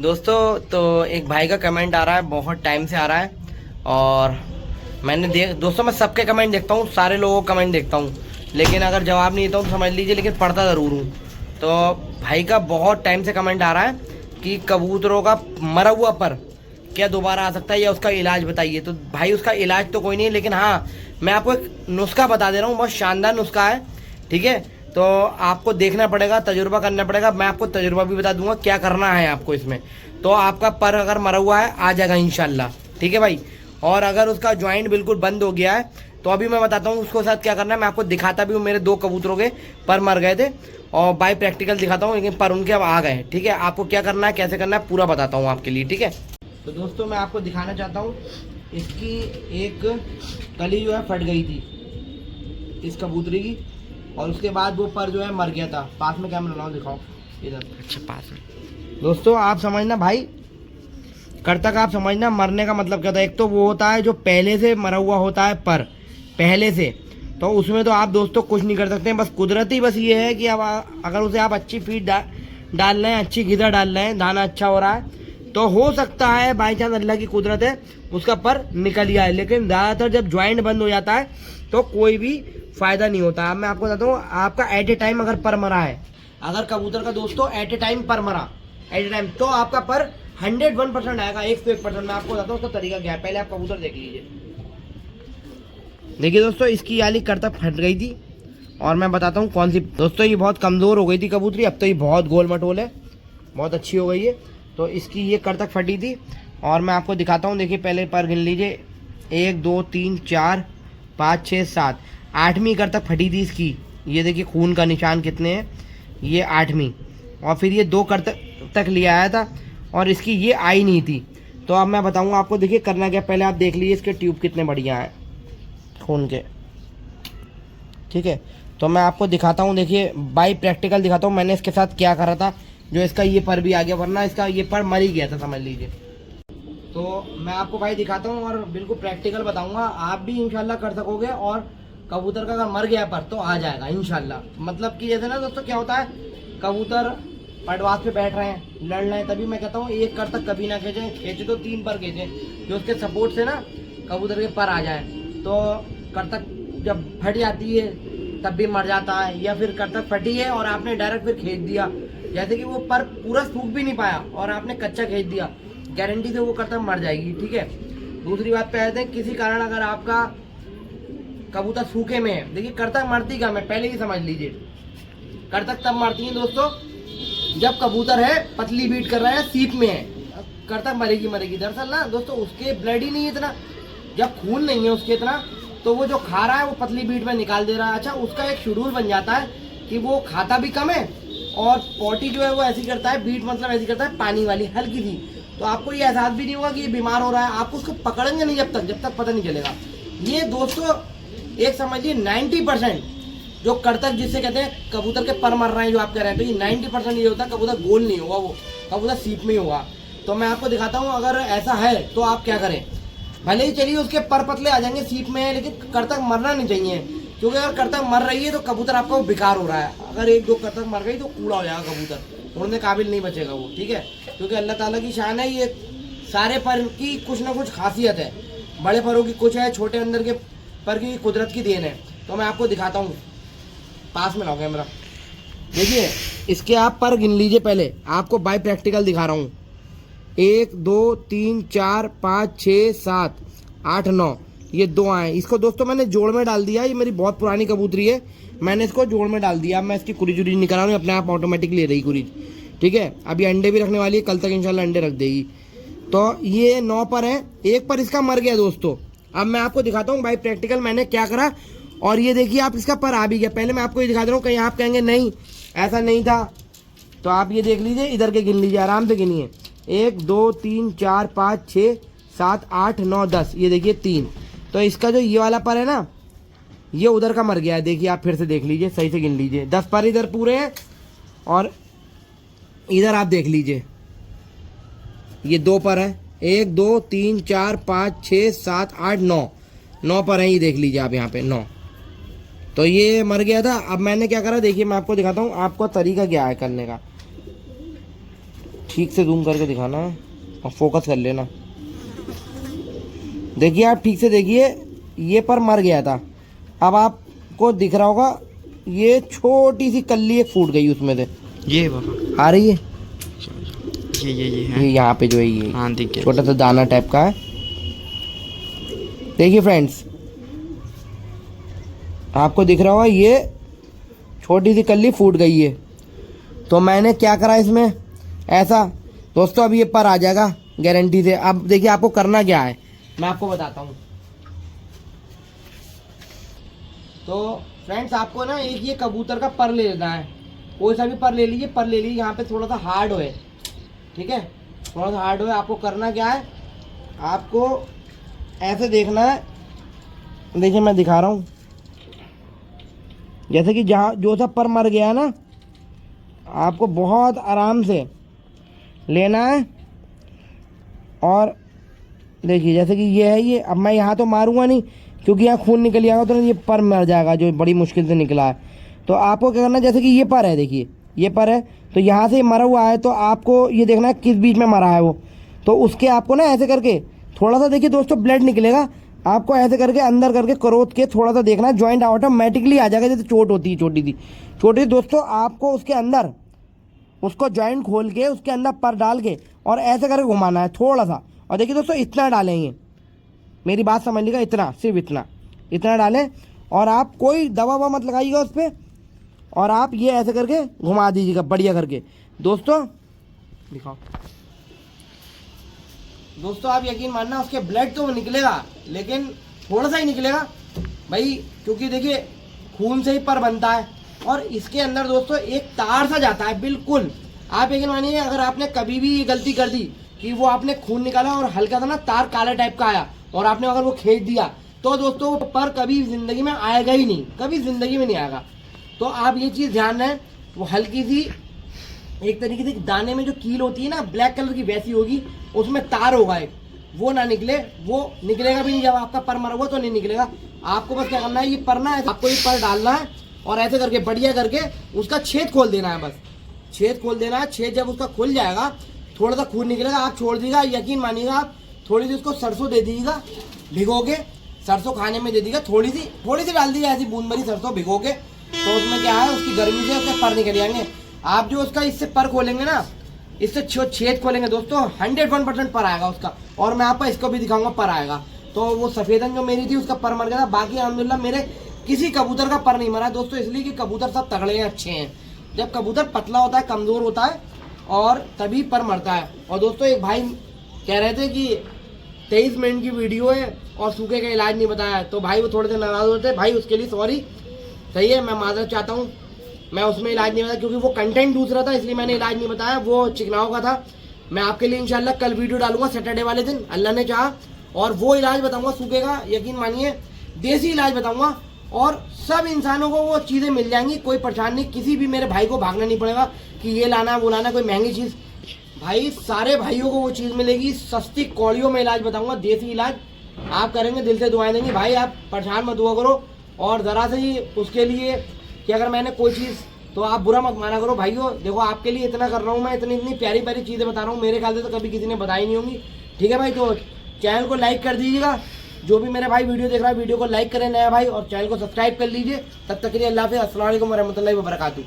दोस्तों तो एक भाई का कमेंट आ रहा है, बहुत टाइम से आ रहा है और दोस्तों मैं सबके कमेंट देखता हूँ, सारे लोगों का कमेंट देखता हूँ, लेकिन अगर जवाब नहीं देता हूँ तो समझ लीजिए, लेकिन पढ़ता ज़रूर हूँ। तो भाई का बहुत टाइम से कमेंट आ रहा है कि कबूतरों का मरा हुआ पर क्या दोबारा आ सकता है या उसका इलाज बताइए। तो भाई उसका इलाज तो कोई नहीं है, लेकिन हाँ मैं आपको एक नुस्खा बता दे रहा हूँ, बहुत शानदार नुस्खा है, ठीक है। तो आपको देखना पड़ेगा, तजुर्बा करना पड़ेगा, मैं आपको तजुर्बा भी बता दूंगा क्या करना है आपको इसमें। तो आपका पर अगर मरा हुआ है आ जाएगा इंशाल्लाह, ठीक है भाई। और अगर उसका ज्वाइंट बिल्कुल बंद हो गया है तो अभी मैं बताता हूँ उसको साथ क्या करना है। मैं आपको दिखाता भी हूँ, मेरे 2 कबूतरों के पर मर गए थे और बाई प्रैक्टिकल दिखाता हूँ, लेकिन पर उनके अब आ गए, ठीक है। आपको क्या करना है, कैसे करना है, पूरा बताता हूँ आपके लिए, ठीक है। तो दोस्तों मैं आपको दिखाना चाहता हूँ, इसकी एक कली जो है फट गई थी इस कबूतरी की, और उसके बाद वो पर जो है मर गया था। पास में कैमरा लाओ, दिखाओ इधर, अच्छा पास में। दोस्तों आप समझना भाई, कर्तक आप समझना, मरने का मतलब क्या होता है। एक तो वो होता है जो पहले से मरा हुआ होता है पर, पहले से, तो उसमें तो आप दोस्तों कुछ नहीं कर सकते हैं, बस कुदरती बस ये है कि अब अगर उसे आप अच्छी फीड डाल रहे हैं, अच्छी गिदा डाल रहे हैं, दाना अच्छा हो रहा है, तो हो सकता है बाई चांस, अल्लाह की कुदरत है, उसका पर निकल ही आए। लेकिन ज़्यादातर जब ज्वाइंट बंद हो जाता है तो कोई भी फ़ायदा नहीं होता। अब मैं आपको बताता हूँ, आपका एट ए टाइम अगर पर मरा है, अगर कबूतर का दोस्तों एट ए टाइम पर मरा, एट ए टाइम, तो आपका पर 101% आएगा, 101%। मैं आपको बताता हूँ उसका तरीका क्या है। पहले आप कबूतर देख लीजिए। देखिए दोस्तों, इसकी याली करतक फट गई थी और मैं बताता हूँ कौन सी। दोस्तों ये बहुत कमज़ोर हो गई थी कबूतरी, अब तो ये बहुत गोल मटोल है, बहुत अच्छी हो गई है। तो इसकी ये करतक फटी थी और मैं आपको दिखाता हूँ। देखिए पहले पर गिन लीजिए, 1 2 3 4 5 6 7, 8वीं करतक फटी थी इसकी। ये देखिए खून का निशान कितने हैं, ये 8वीं। और फिर ये 2 करतक तक ले आया था और इसकी ये आई नहीं थी। तो अब मैं बताऊँगा आपको। देखिए करना क्या, पहले आप देख लीजिए इसके ट्यूब कितने बढ़िया हैं खून के, ठीक है। तो मैं आपको दिखाता हूँ, देखिए बाई प्रैक्टिकल दिखाता हूँ मैंने इसके साथ क्या करा था, जो इसका ये पर भी आ गया, वरना इसका ये पर मर ही गया था समझ लीजिए। तो मैं आपको भाई दिखाता हूँ और बिल्कुल प्रैक्टिकल बताऊंगा, आप भी इंशाल्लाह कर सकोगे। और कबूतर का अगर मर गया पर तो आ जाएगा इंशाल्लाह। मतलब कि जैसे ना दोस्तों क्या होता है, कबूतर पडवास पे बैठ रहे हैं, लड़ रहे हैं, तभी मैं कहता हूँ एक कर तक कभी ना खींचे, खींचे तो 3 पर खींचे, जो उसके सपोर्ट से ना कबूतर के पर आ जाए। तो करतक जब फट जाती है तब भी मर जाता है, या फिर करतक फटी है और आपने डायरेक्ट फिर खींच दिया, जैसे कि वो पर पूरा सूख भी नहीं पाया और आपने कच्चा खींच दिया, गारंटी से वो करतक मर जाएगी, ठीक है। दूसरी बात पे आते हैं, किसी कारण अगर आपका कबूतर सूखे में है, देखिए करतक मरती कम है, पहले ही समझ लीजिए। करतक तब मरती है दोस्तों जब कबूतर है पतली बीट कर रहा है, सीप में है, करतक मरेगी मरेगी। दरअसल ना दोस्तों उसके ब्लड ही नहीं है इतना, जब खून नहीं है उसके इतना, तो वो जो खा रहा है वो पतली बीट में निकाल दे रहा है। अच्छा, उसका एक शेड्यूल बन जाता है कि वो खाता भी कम है और पॉटी जो है वो ऐसी करता है, बीट मतलब ऐसी करता है पानी वाली हल्की सी। तो आपको ये एहसास भी नहीं होगा कि ये बीमार हो रहा है, आपको उसको पकड़ेंगे नहीं जब तक पता नहीं चलेगा। ये दोस्तों एक समझिए 90% जो करतक जिससे कहते हैं कबूतर के पर मर रहे हैं जो आप कह रहे हैं, तो ये 90% ये होता है कबूतर गोल नहीं होगा, वो कबूतर सीप में ही होगा। तो मैं आपको दिखाता हूँ, अगर ऐसा है तो आप क्या करें। भले ही चलिए उसके पर पतले आ जाएंगे, सीप में है, लेकिन करतक मरना नहीं चाहिए, क्योंकि अगर करतक मर रही है तो कबूतर आपका वो बेकार हो रहा है। अगर 1 2 करतक मर गई तो कूड़ा हो जाएगा कबूतर, उड़ने काबिल नहीं बचेगा वो, ठीक है। क्योंकि अल्लाह ताला की शान है, ये सारे पर की कुछ ना कुछ खासियत है, बड़े परों की कुछ है, छोटे अंदर के पर की कुदरत की देन है। तो मैं आपको दिखाता हूँ, पास में लाओ कैमरा। देखिए इसके आप पर गिन लीजिए, पहले आपको बाई प्रैक्टिकल दिखा रहा हूँ। 1 2 3 4 5 6 7 8 9, ये 2 आए। इसको दोस्तों मैंने जोड़ में डाल दिया, ये मेरी बहुत पुरानी कबूतरी है, मैंने इसको जोड़ में डाल दिया। अब मैं इसकी कुरीज उरीज निकल रहा हूँ, अपने आप ऑटोमेटिक ले रही कुरीज, ठीक है। अभी अंडे भी रखने वाली है, कल तक इंशाल्लाह अंडे रख देगी। तो ये 9 पर है, एक पर इसका मर गया दोस्तों। अब मैं आपको दिखाता हूँ भाई प्रैक्टिकल मैंने क्या करा, और ये देखिए आप इसका पर आ भी गया। पहले मैं आपको ये दिखा दे रहा हूँ, कहीं आप कहेंगे नहीं ऐसा नहीं था, तो आप ये देख लीजिए, इधर के गिन लीजिए, आराम से गिनिए। 1 2 3 4 5 6 7 8 9 10, ये देखिए 3। तो इसका जो ये वाला पर है ना, ये उधर का मर गया है। देखिए आप फिर से देख लीजिए, सही से गिन लीजिए, 10 पर इधर पूरे हैं और इधर आप देख लीजिए ये 2 पर है, 1 2 3 4 5 6 7 8 9, 9 पर है, ये देख लीजिए आप यहाँ पे 9। तो ये मर गया था। अब मैंने क्या करा देखिए, मैं आपको दिखाता हूँ आपको तरीका क्या है करने का। ठीक से जूम करके दिखाना और फोकस कर लेना। देखिए आप ठीक से देखिए, ये पर मर गया था। अब आपको दिख रहा होगा ये छोटी सी कल्ली एक फूट गई उसमें से, ये बाबा आ रही है ये है। ये यहाँ पे जो है ये हाँ दिख गया। छोटा सा दाना टाइप का है। देखिए फ्रेंड्स, आपको दिख रहा होगा ये छोटी सी कल्ली फूट गई है। तो मैंने क्या करा इसमें ऐसा दोस्तों, अब ये पर आ जाएगा गारंटी से। अब देखिए आपको करना क्या है, मैं आपको बताता हूँ। तो फ्रेंड्स आपको ना एक ये कबूतर का पर ले लेना है, कोई सा भी पर ले लीजिए। पर ले लीजिए, यहाँ पे थोड़ा सा हार्ड है, ठीक है, थोड़ा सा हार्ड है। आपको करना क्या है, आपको ऐसे देखना है। देखिए मैं दिखा रहा हूँ, जैसे कि जहाँ जो सा पर मर गया ना, आपको बहुत आराम से लेना है। और देखिए जैसे कि ये है, ये अब मैं यहाँ तो मारूंगा नहीं क्योंकि यहाँ खून निकल जाएगा, तो ये पर मर जाएगा जो बड़ी मुश्किल से निकला है। तो आपको क्या करना है, जैसे कि ये पर है, देखिए ये पर है, तो यहाँ से मरा हुआ है, तो आपको ये देखना है किस बीच में मरा है वो। तो उसके आपको ना ऐसे करके थोड़ा सा देखिए दोस्तों ब्लड निकलेगा, आपको ऐसे करके अंदर करके करोत के थोड़ा सा देखना है, जॉइंट ऑटोमेटिकली आ जाएगा। जैसे चोट होती है छोटी दोस्तों, आपको उसके अंदर उसको जॉइंट खोल के उसके अंदर पर डाल के और ऐसे करके घुमाना है थोड़ा सा। और देखिए दोस्तों इतना डालेंगे, मेरी बात समझ लीजिएगा, इतना सिर्फ इतना डालें। और आप कोई दवा ववा मत लगाइएगा उस पर, और आप ये ऐसे करके घुमा दीजिएगा बढ़िया करके। दोस्तों दिखाओ दोस्तों, आप यकीन मानना उसके ब्लड तो निकलेगा, लेकिन थोड़ा सा ही निकलेगा भाई, क्योंकि देखिए खून से ही पर बनता है। और इसके अंदर दोस्तों एक तार सा जाता है बिल्कुल। आप यकीन मानिए, अगर आपने कभी भी ये गलती कर दी कि वो आपने खून निकाला और हल्का सा ना तार काला टाइप का आया और आपने अगर वो खींच दिया, तो दोस्तों पर कभी जिंदगी में आएगा ही नहीं, कभी जिंदगी में नहीं आएगा। तो आप ये चीज़ ध्यान रखें, वो हल्की सी एक तरीके से दाने में जो कील होती है ना ब्लैक कलर की, वैसी होगी, उसमें तार होगा एक, वो ना निकले। वो निकलेगा भी नहीं, जब आपका पर मरा हुआ तो नहीं निकलेगा। आपको बस क्या करना है, ये पर ना आपको ये पर डालना है और ऐसे करके बढ़िया करके उसका छेद खोल देना है। बस छेद खोल देना है। छेद जब उसका खुल जाएगा, थोड़ा सा खून निकलेगा, आप छोड़ दीजिएगा। यकीन मानिएगा, आप थोड़ी सी उसको सरसों दे दीजिएगा भिगो के, सरसों खाने में दे दीजिएगा, थोड़ी सी डाल दीजिए ऐसी बूंद भरी सरसों भिगो के। तो उसमें क्या है, उसकी गर्मी से उसके पर निकल जाएंगे। आप जो उसका इससे पर खोलेंगे ना, इससे छेद खोलेंगे दोस्तों, 101% पर आएगा उसका। और मैं आपको इसको भी दिखाऊंगा पर आएगा। तो वो सफेदन जो मेरी थी उसका पर मर गया था, बाकी अल्हम्दुलिल्लाह मेरे किसी कबूतर का पर नहीं मरा दोस्तों, इसलिए कि कबूतर सब तगड़े हैं, अच्छे हैं। जब कबूतर पतला होता है, कमजोर होता है, और तभी पर मरता है। और दोस्तों एक भाई कह रहे थे कि 23 मिनट की वीडियो है और सूखे का इलाज नहीं बताया, तो भाई वो थोड़े से नाराज होते, भाई उसके लिए सॉरी, सही है, मैं माजरत चाहता हूँ। मैं उसमें इलाज नहीं बताया क्योंकि वो कंटेंट दूसरा था, इसलिए मैंने इलाज नहीं बताया, वो चिकनाओं का था। मैं आपके लिए इंशाल्लाह कल वीडियो डालूंगा सैटरडे वाले दिन, अल्लाह ने चाहा, और वो इलाज बताऊंगा सूखे का। यकीन मानिए देसी इलाज बताऊंगा, और सब इंसानों को वो चीज़ें मिल जाएंगी, कोई परेशान नहीं। किसी भी मेरे भाई को भागना नहीं पड़ेगा कि ये लाना वो लाना, कोई महंगी चीज़। भाई सारे भाइयों को वो चीज़ मिलेगी, सस्ती कौड़ियों में इलाज बताऊंगा, देसी इलाज। आप करेंगे दिल से दुआएं देंगे। भाई आप परेशान मत हुआ करो, और ज़रा से ही उसके लिए कि अगर मैंने कोई चीज़, तो आप बुरा मत माना करो भाइयों। देखो आपके लिए इतना कर रहा हूँ मैं, इतनी प्यारी प्यारी चीज़ें बता रहा हूँ, मेरे ख्याल से तो कभी किसी ने बताई नहीं होंगी। ठीक है भाई, तो चैनल को लाइक कर दीजिएगा। जो भी मेरा भाई वीडियो देख रहा है, वीडियो को लाइक करें नया भाई, और चैनल को सब्सक्राइब कर लीजिए। तब तक के लिए अल्लाह हाफ़िज़, अस्सलाम वालेकुम रहमतुल्लाहि व बरकातहू।